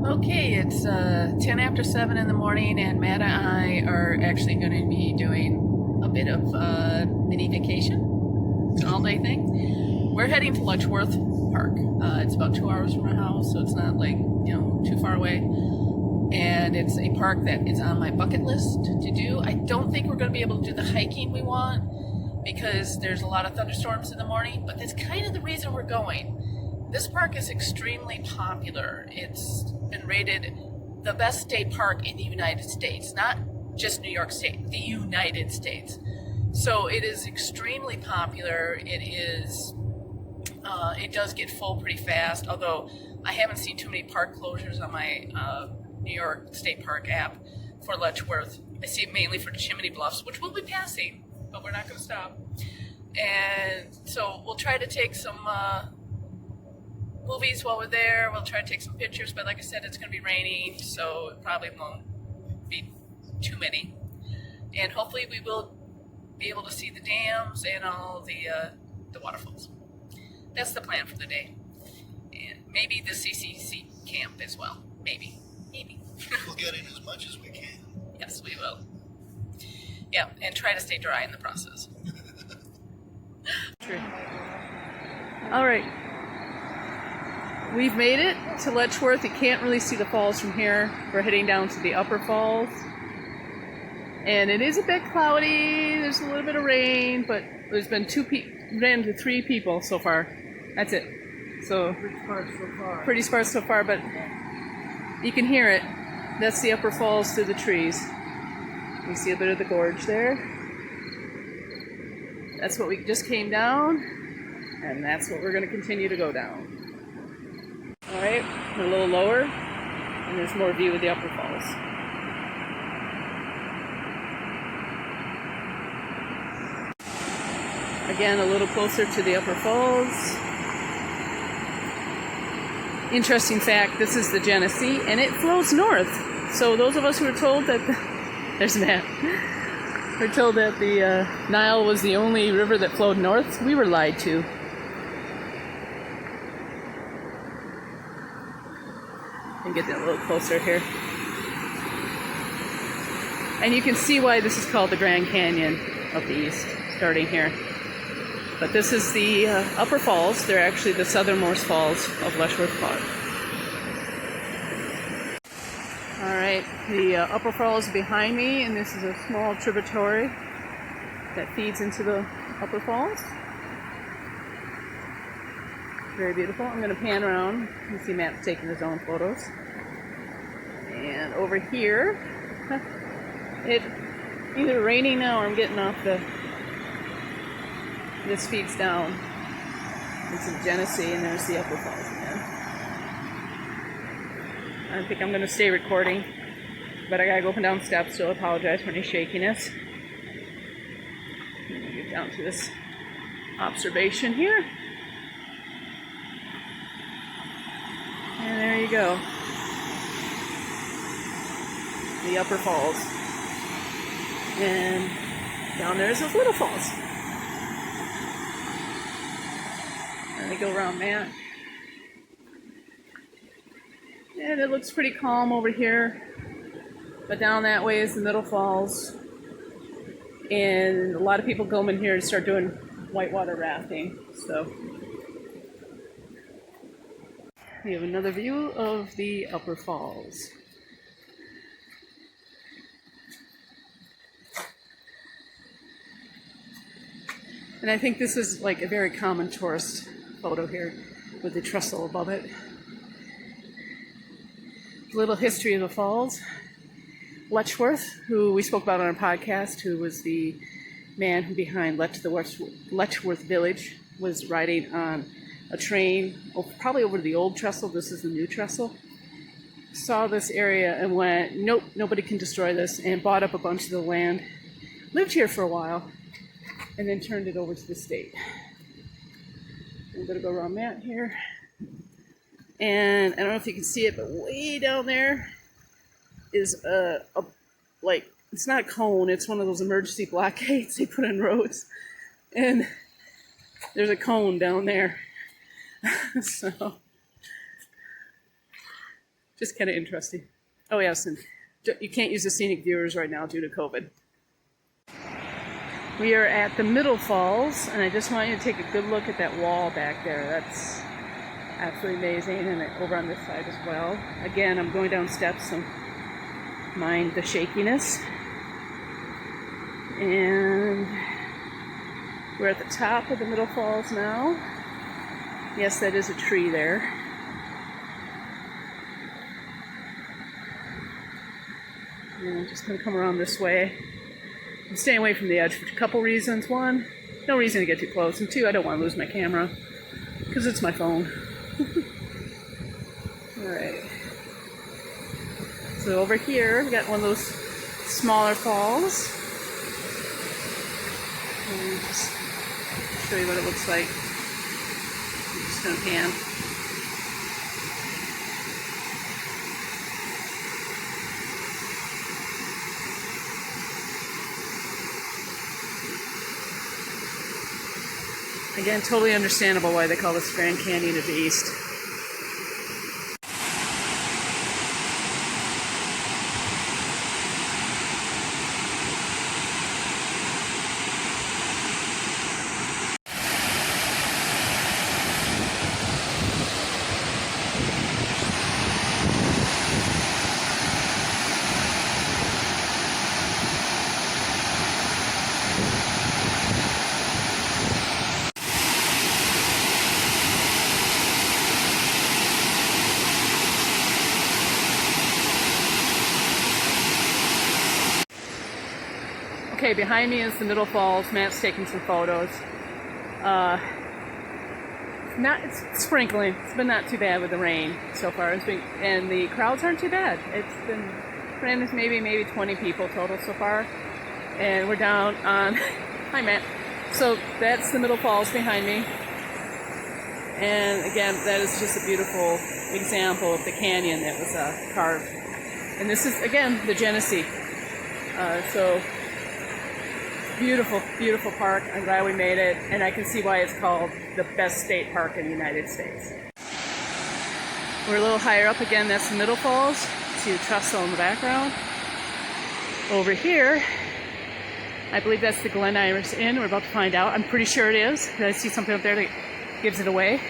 Okay, it's 10 after 7 in the morning, and Matt and I are actually going to be doing a bit of mini vacation, an all-day thing. We're heading to Letchworth Park. It's about 2 hours from our house, so it's not like, too far away. And it's a park that is on my bucket list to do. I don't think we're going to be able to do the hiking we want because there's a lot of thunderstorms in the morning, but that's kind of the reason we're going. This park is extremely popular. It's been rated the best state park in the United States, not just New York State, the United States. So it is extremely popular. It does get full pretty fast, although I haven't seen too many park closures on my New York State Park app for Letchworth. I see it mainly for Chimney Bluffs, which we'll be passing, but we're not going to stop. And so we'll try to take some movies while we're there. We'll try to take some pictures, but like I said, it's going to be raining, so it probably won't be too many. And hopefully we will be able to see the dams and all the waterfalls. That's the plan for the day. And maybe the CCC Camp as well. Maybe. We'll get in as much as we can. Yes, we will. Yeah, and try to stay dry in the process. True. All right. We've made it to Letchworth. You can't really see the falls from here. We're heading down to the upper falls. And it is a bit cloudy. There's a little bit of rain, but there's been ran into 3 people so far. That's it. So pretty sparse so far, but you can hear it. That's the upper falls through the trees. You see a bit of the gorge there. That's what we just came down, and that's what we're going to continue to go down. All right, we're a little lower, and there's more view of the upper falls. Again, a little closer to the upper falls. Interesting fact, this is the Genesee, and it flows north. So those of us who were told that, there's Matt, we're told that the Nile was the only river that flowed north, we were lied to. And get that a little closer here. And you can see why this is called the Grand Canyon of the East, starting here. But this is the upper falls. They're actually the southernmost falls of Letchworth Park. All right, the upper falls behind me, and this is a small tributary that feeds into the upper falls. Very beautiful. I'm going to pan around. You can see Matt's taking his own photos. And over here, it's either raining now or I'm getting off the... This feeds down into the Genesee, and there's the upper falls again. I think I'm going to stay recording, but I gotta go up and down steps, so I apologize for any shakiness. I'm going to get down to this observation here. And there you go. The upper falls. And down there's those little falls. And they go around that. And it looks pretty calm over here. But down that way is the middle falls. And a lot of people come in here and start doing whitewater rafting. So we have another view of the upper falls. And I think this is like a very common tourist photo here with the trestle above it. A little history of the falls. Letchworth, who we spoke about on our podcast, who was the man who behind Letchworth Village, was riding on a train, probably over the old trestle. This is the new trestle. Saw this area and went, nope, nobody can destroy this, and bought up a bunch of the land. Lived here for a while, and then turned it over to the state. I'm going to go around Matt here. And I don't know if you can see it, but way down there is it's not a cone, it's one of those emergency blockades they put in roads. And there's a cone down there. So just kind of interesting. Oh yes, and you can't use the scenic viewers right now due to COVID. We are at the Middle Falls, and I just want you to take a good look at that wall back there. That's absolutely amazing, and over on this side as well. Again, I'm going down steps, so mind the shakiness. And we're at the top of the Middle Falls now. Yes, that is a tree there. And I'm just going to come around this way. I'm staying away from the edge for a couple reasons. One, no reason to get too close. And two, I don't want to lose my camera because it's my phone. Alright. So over here, we got one of those smaller falls. And just show you what it looks like. I'm just going to pan. Again, totally understandable why they call this Grand Canyon of the East. Okay, behind me is the Middle Falls. Matt's taking some photos. It's sprinkling. It's been not too bad with the rain so far. And the crowds aren't too bad. It's been ran maybe 20 people total so far. And we're down on hi Matt. So that's the Middle Falls behind me. And again, that is just a beautiful example of the canyon that was carved. And this is again the Genesee. So beautiful, beautiful park. I'm glad we made it, and I can see why it's called the best state park in the United States. We're a little higher up again. That's the Middle Falls. See the trestle in the background. Over here, I believe that's the Glen Iris Inn. We're about to find out. I'm pretty sure it is. I see something up there that gives it away,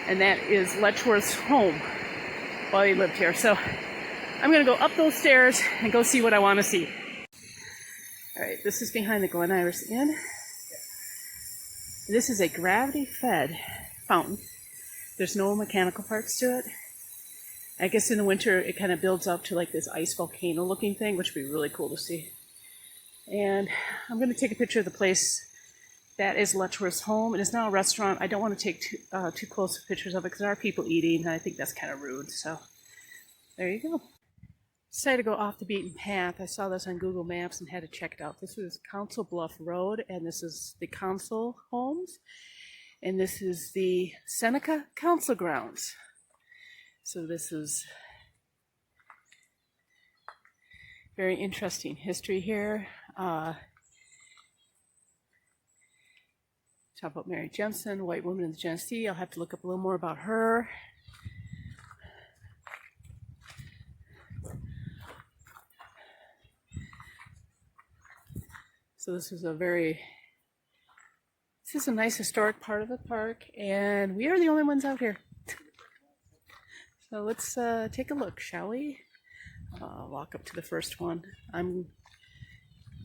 and that is Letchworth's home while he lived here. So I'm going to go up those stairs and go see what I want to see. Alright, this is behind the Glen Iris Inn. This is a gravity-fed fountain. There's no mechanical parts to it. I guess in the winter it kind of builds up to like this ice volcano looking thing, which would be really cool to see. And I'm going to take a picture of the place. That is Letchworth's home. It is now a restaurant. I don't want to take too close pictures of it because there are people eating, and I think that's kind of rude. So there you go. Decided to go off the beaten path. I saw this on Google Maps and had to check it out. This is Council Bluff Road, and this is the council homes, and this is the Seneca Council Grounds. So this is very interesting history here. Talk about Mary Jensen, white woman in the Genesee. I'll have to look up a little more about her. So this is a nice historic part of the park, and we are the only ones out here. So let's take a look, shall we? Walk up to the first one. I'm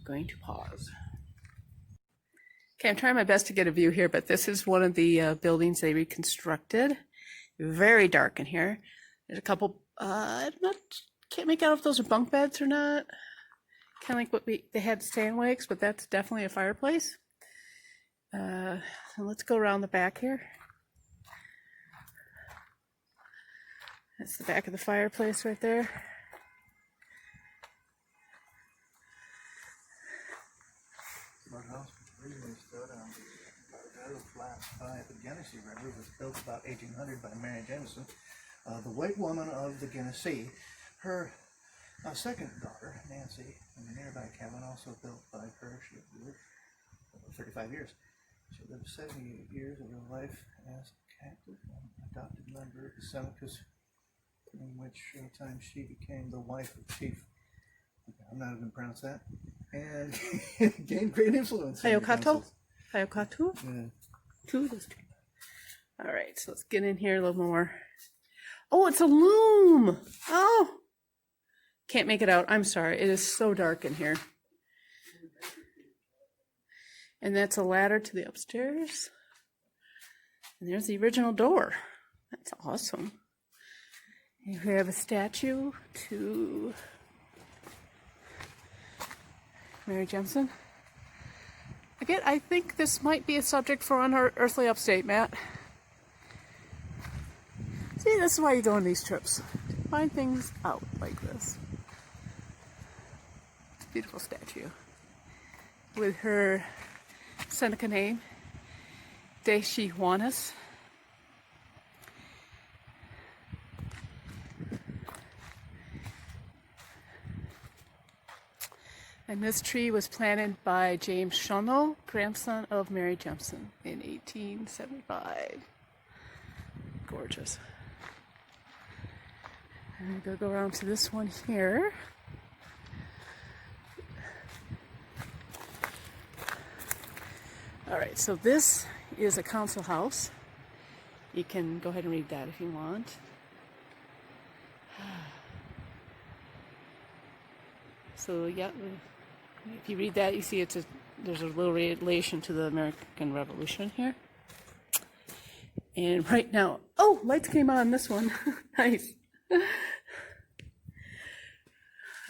going to pause. Okay, I'm trying my best to get a view here, but this is one of the buildings they reconstructed. Very dark in here. There's a couple, can't make out if those are bunk beds or not. Kind of like what they had stanwigs, but that's definitely a fireplace. So let's go around the back here. That's the back of the fireplace right there. Our house originally stood on the flat by the Genesee River. It was built about 1800 by Mary Jensen, the white woman of the Genesee. Her second daughter, Nancy, in the nearby cabin, also built by her. She lived 35 years. She lived 78 years of her life as a captive and adopted member of the Seneca's in which time she became the wife of Chief, I'm not going to pronounce that, and gained great influence. Hayokato? Hayokatu? Yeah. Two? All right, so let's get in here a little more. Oh, it's a loom! Oh! Can't make it out. I'm sorry. It is so dark in here. And that's a ladder to the upstairs. And there's the original door. That's awesome. And we have a statue to Mary Jemison. Again, I think this might be a subject for Unearthly Upstate, Matt. See, this is why you go on these trips. To find things out like this. It's a beautiful statue. With her Seneca name, Deishi Juanes. And this tree was planted by James Shono, grandson of Mary Jemison, in 1875. Gorgeous. And I'm going to go around to this one here. All right, so this is a council house. You can go ahead and read that if you want. So yeah, if you read that, you see there's a little relation to the American Revolution here. And right now, oh, lights came on this one. Nice.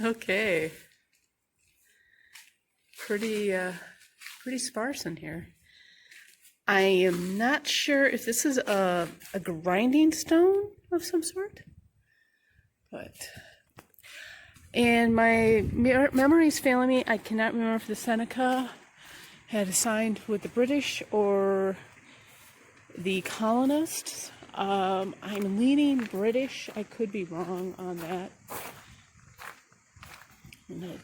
Okay. Pretty sparse in here. I am not sure if this is a grinding stone of some sort, but and my memory is failing me. I cannot remember if the Seneca had signed with the British or the colonists. I'm leaning British. I could be wrong on that.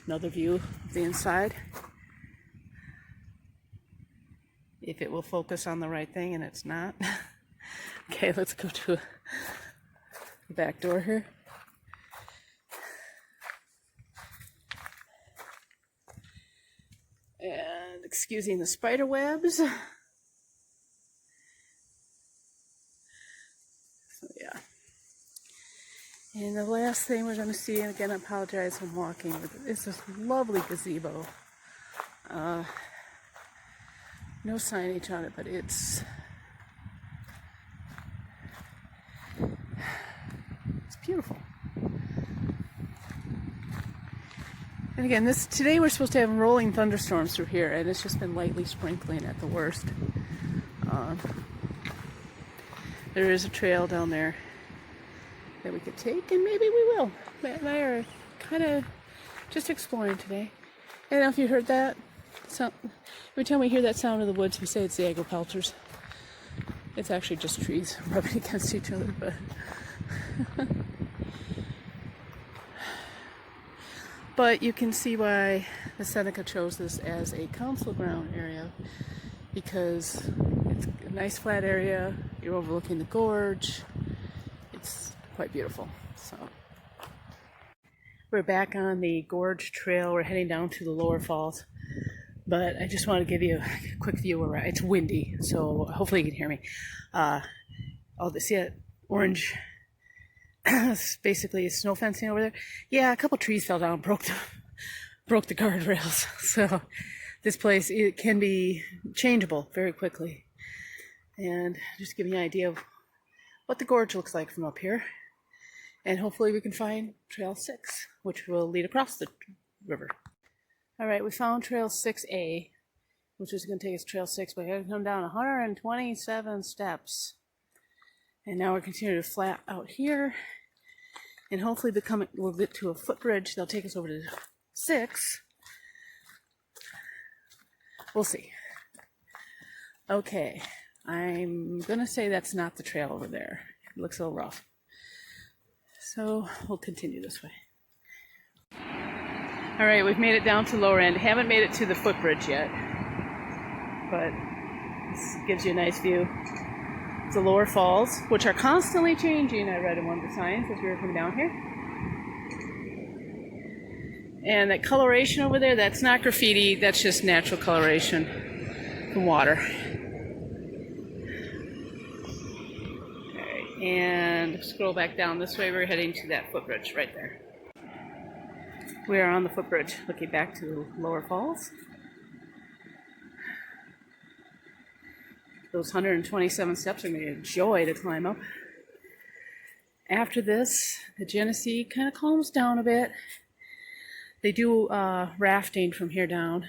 Another view of the inside. If it will focus on the right thing, and it's not. Okay, let's go to the back door here. And excusing the spider webs. So yeah. And the last thing we're going to see, and again I apologize I'm walking, is this lovely gazebo. No signage on it, but it's beautiful. And again, today we're supposed to have rolling thunderstorms through here, and it's just been lightly sprinkling at the worst. There is a trail down there that we could take, and maybe we will. Matt and I are kind of just exploring today. I don't know if you heard that. So, every time we hear that sound of the woods, we say it's the agropelters. It's actually just trees rubbing against each other, but but you can see why the Seneca chose this as a council ground area, because it's a nice flat area. You're overlooking the gorge. It's quite beautiful. So we're back on the Gorge Trail. We're heading down to the lower falls. But I just want to give you a quick view around. It's windy, so hopefully you can hear me. See that orange? It's basically snow fencing over there. Yeah, a couple trees fell down, broke the guardrails. So this place, it can be changeable very quickly. And just give you an idea of what the gorge looks like from up here. And hopefully we can find Trail 6, which will lead across the river. All right, we found Trail 6A, which is going to take us to Trail 6, but we had to come down 127 steps. And now we're continuing to flat out here. And hopefully we'll get to a footbridge. They'll take us over to 6. We'll see. Okay, I'm going to say that's not the trail over there. It looks a little rough. So we'll continue this way. All right, we've made it down to lower end. Haven't made it to the footbridge yet, but this gives you a nice view. the lower falls, which are constantly changing. I read in one of the signs as we were coming down here. And that coloration over there, that's not graffiti, that's just natural coloration from water. Okay, and scroll back down this way, we're heading to that footbridge right there. We are on the footbridge, looking back to lower falls. Those 127 steps are going to be a joy to climb up. After this, the Genesee kind of calms down a bit. They do rafting from here down.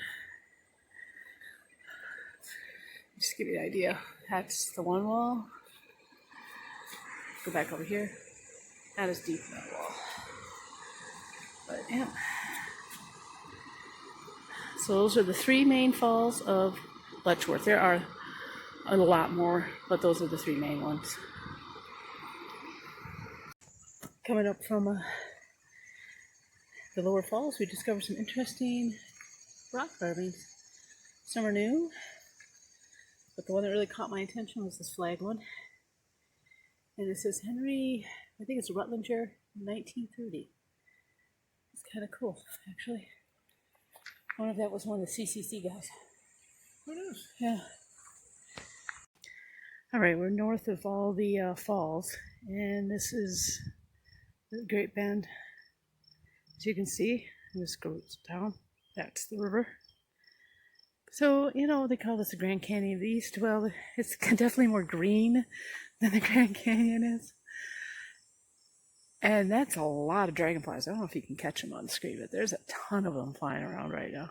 Just to give you an idea. That's the one wall. Go back over here. Not as deep in that wall. But yeah. So those are the three main falls of Letchworth. There are a lot more, but those are the three main ones. Coming up from the lower falls, we discovered some interesting rock carvings. Some are new, but the one that really caught my attention was this flag one. And it says Henry, I think it's Rutlandshire, 1930. It's kind of cool, actually. I wonder if that was one of the CCC guys. Who knows? Yeah. All right, we're north of all the falls, and this is the Great Bend. As you can see, this goes down. That's the river. So, you know, they call this the Grand Canyon of the East. Well, it's definitely more green than the Grand Canyon is. And that's a lot of dragonflies. I don't know if you can catch them on the screen, but there's a ton of them flying around right now.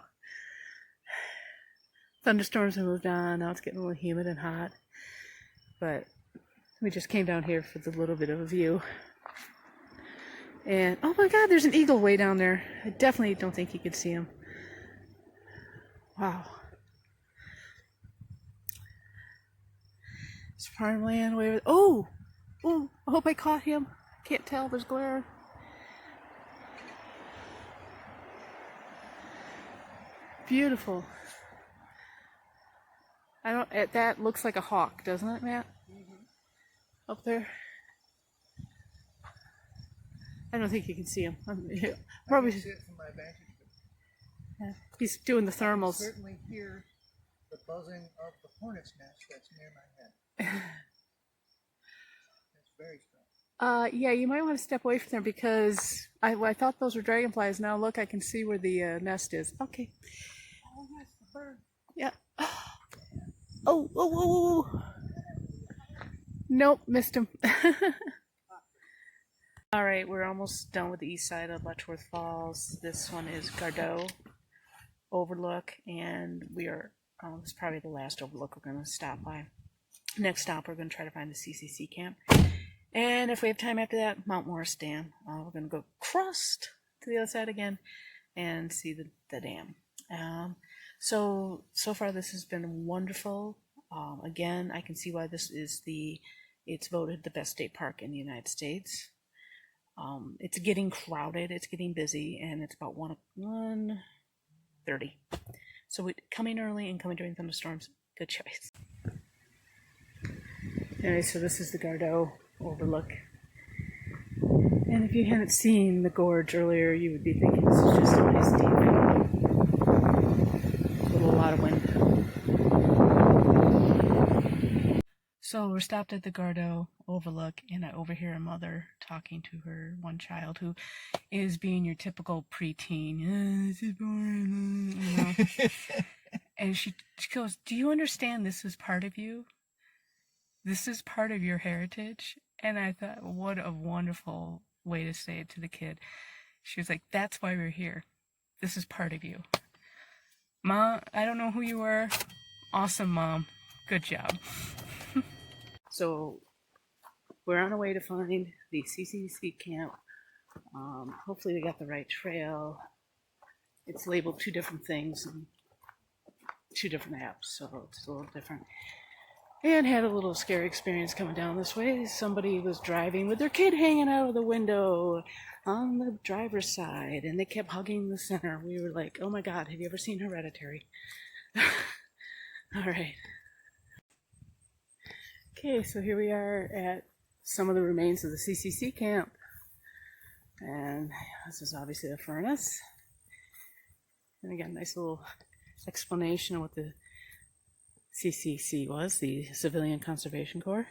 Thunderstorms have moved on. Now it's getting a little humid and hot. But we just came down here for the little bit of a view. And, oh my God, there's an eagle way down there. I definitely don't think you could see him. Wow. It's farmland way over. Oh! Oh, I hope I caught him. Can't tell, there's glare. Beautiful. That looks like a hawk, doesn't it, Matt? Mm-hmm. Up there. I don't think you can see him. Probably. I can see it from my vantage point. Yeah. He's doing the thermals. I can certainly hear the buzzing of the hornet's nest that's near my head. It's very strong. Yeah, you might want to step away from there because I thought those were dragonflies. Now look, I can see where the nest is. Okay. Oh, that's the bird. Yeah. Oh, whoa, whoa, whoa, whoa. Nope, missed him. All right, we're almost done with the east side of Letchworth Falls. This one is Gorge Overlook, and we are, it's probably the last overlook we're going to stop by. Next stop, we're going to try to find the CCC Camp. And if we have time after that, Mount Morris Dam. We're going to go across to the other side again and see the dam. So far this has been wonderful. Again, I can see why this is it's voted the best state park in the United States. It's getting crowded, it's getting busy, and it's about 1:30. So coming early and coming during thunderstorms, good choice. Anyway, so this is the Gorge Overlook. And if you hadn't seen the gorge earlier, you would be thinking this is just a nice deep, with a lot of wind. So we're stopped at the Gorge Overlook, and I overhear a mother talking to her one child who is being your typical preteen. This is boring, you know. And she goes, "Do you understand this is part of you? This is part of your heritage?" And I thought, what a wonderful way to say it to the kid. She was like, "That's why we're here. This is part of you." Mom, I don't know who you were. Awesome, Mom. Good job. So we're on our way to find the CCC Camp. Hopefully we got the right trail. It's labeled two different things and two different apps, so it's a little different. And had a little scary experience coming down this way. Somebody was driving with their kid hanging out of the window on the driver's side, and they kept hugging the center. We were like, oh my God, have you ever seen Hereditary? All right. Okay, so here we are at some of the remains of the CCC camp. And this is obviously a furnace. And again, nice little explanation of what the CCC was, the Civilian Conservation Corps.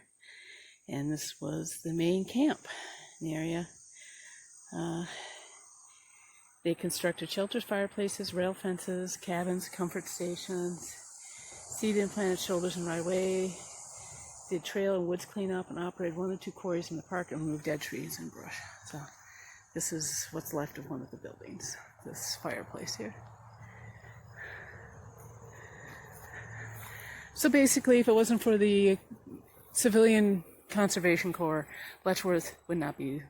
And this was the main camp in the area. They constructed shelters, fireplaces, rail fences, cabins, comfort stations, seeded and planted shoulders and right away, did trail and woods cleanup, and operated 1 or 2 quarries in the park and removed dead trees and brush. So this is what's left of one of the buildings, this fireplace here. So basically, if it wasn't for the Civilian Conservation Corps, Letchworth would not be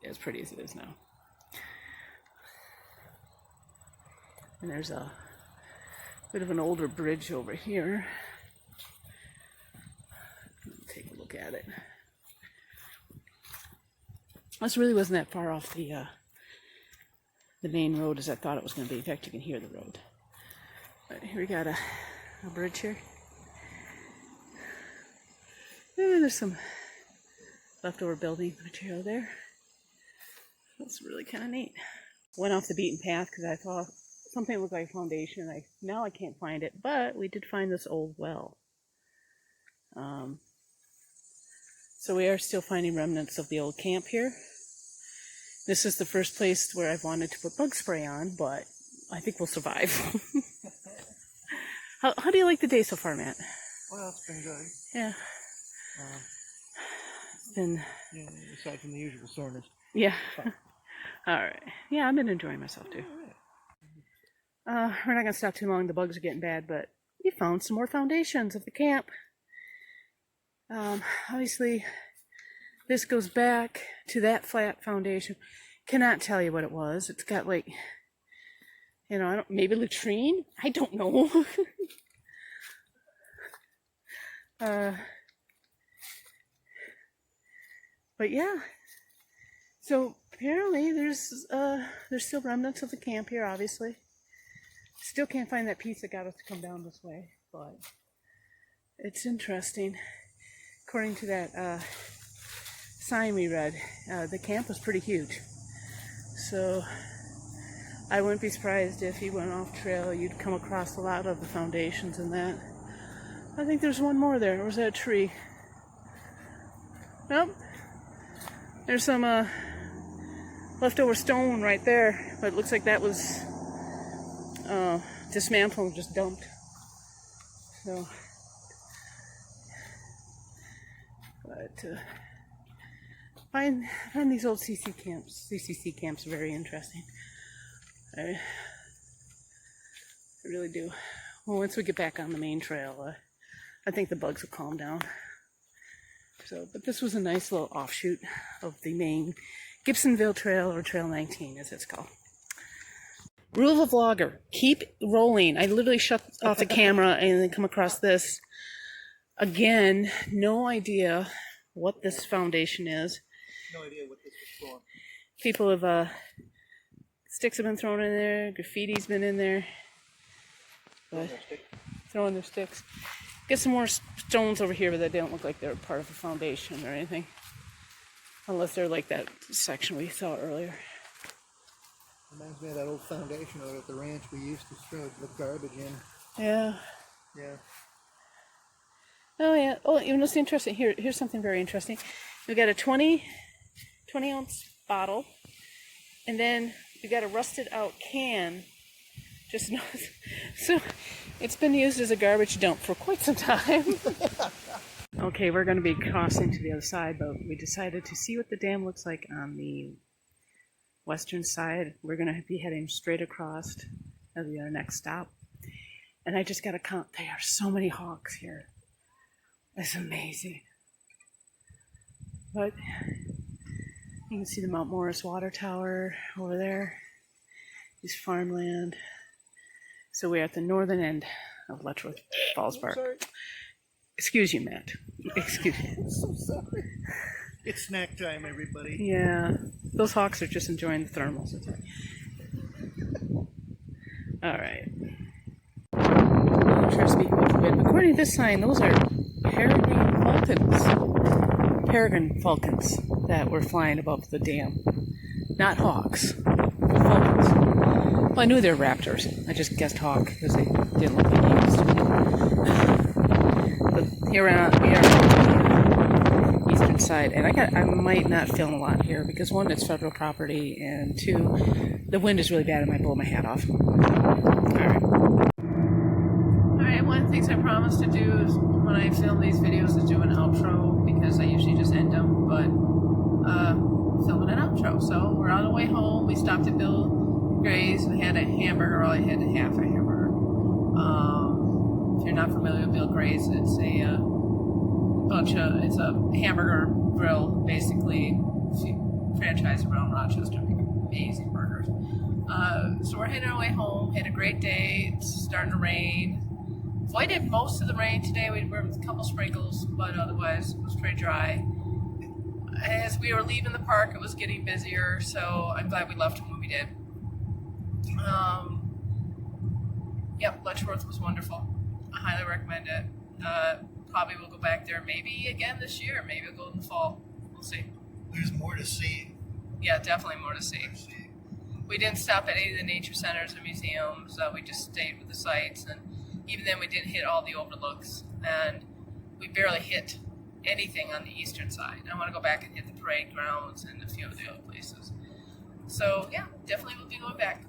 as pretty as it is now. And there's a bit of an older bridge over here. Take a look at it. This really wasn't that far off the main road as I thought it was going to be. In fact, you can hear the road. But here we got a bridge here. And there's some leftover building material there. That's really kind of neat. Went off the beaten path because I thought something looked like a foundation. Now I can't find it, but we did find this old well. So we are still finding remnants of the old camp here. This is the first place where I've wanted to put bug spray on, but I think we'll survive. How do you like the day so far, Matt? Well, it's been good. Yeah. It's been... Yeah, aside from the usual soreness. Yeah. All right. Yeah, I've been enjoying myself too. We're not going to stop too long. The bugs are getting bad, but we found some more foundations of the camp. Obviously, this goes back to that flat foundation. Cannot tell you what it was. It's got like, you know, maybe latrine? I don't know. But yeah. So apparently there's still remnants of the camp here, obviously. Still can't find that piece that got us to come down this way, but it's interesting. According to that sign we read, the camp was pretty huge. So I wouldn't be surprised if you went off trail, you'd come across a lot of the foundations in that. I think there's one more there. Or was that a tree? Nope. There's some leftover stone right there, but it looks like that was dismantled and just dumped. So, but find these old CCC camps very interesting. I really do. Well, once we get back on the main trail, I think the bugs will calm down. So, but this was a nice little offshoot of the main Gibsonville Trail, or Trail 19 as it's called. Rule of vlogger, keep rolling. I literally shut off the camera and then come across this. Again, no idea what this foundation is. No idea what this was for. People have, sticks have been thrown in there, graffiti's been in there. But throwing their sticks. Get some more stones over here, but they don't look like they're part of a foundation or anything. Unless they're like that section we saw earlier. Reminds me of that old foundation out at the ranch we used to throw the garbage in. Yeah. Yeah. Oh yeah. Oh, you know what's interesting? Here's something very interesting. We got a 20 ounce bottle, and then we got a rusted out can. Just so it's been used as a garbage dump for quite some time. Okay, we're going to be crossing to the other side, but we decided to see what the dam looks like on the western side. We're going to be heading straight across to our next stop. And I just got to count, there are so many hawks here. It's amazing. But you can see the Mount Morris Water Tower over there. This farmland. So we're at the northern end of Letchworth Falls Park. Sorry. Excuse you, Matt. Excuse me. I'm so sorry. It's snack time, everybody. Yeah, those hawks are just enjoying the thermals. All right. I'll try to speak a little bit. According to this sign, those are peregrine false falcons, peregrine falcons that were flying above the dam. Not hawks, but falcons. Well, I knew they were raptors. I just guessed hawk because they didn't look like eagles to me. But here we are on the eastern side, and I might not film a lot here because one, it's federal property, and two, the wind is really bad and I might blow my hat off. Alright. Alright, one of the things I promised to do is when I film these videos is do an outro, because I usually just end them, but filming an outro. So we're on the way home. We stopped at Bill Gray's and had a hamburger. Well, I had half a hamburger. If you're not familiar with Bill Gray's, it's a it's a hamburger grill, basically. Franchise around Rochester, make amazing burgers. So we're heading our way home. Had a great day. It's starting to rain. Avoided most of the rain today. We were with a couple sprinkles, but otherwise it was pretty dry. As we were leaving the park, it was getting busier, so I'm glad we left when we did. Yep, Letchworth was wonderful. I highly recommend it. Probably will go back there maybe again this year. Maybe we'll go in the fall. We'll see. There's more to see. Yeah, definitely more to see. We didn't stop at any of the nature centers or museums. We just stayed with the sites, and even then we didn't hit all the overlooks, and we barely hit anything on the eastern side. I want to go back and hit the parade grounds and a few of the other places. So yeah, definitely we'll be going back.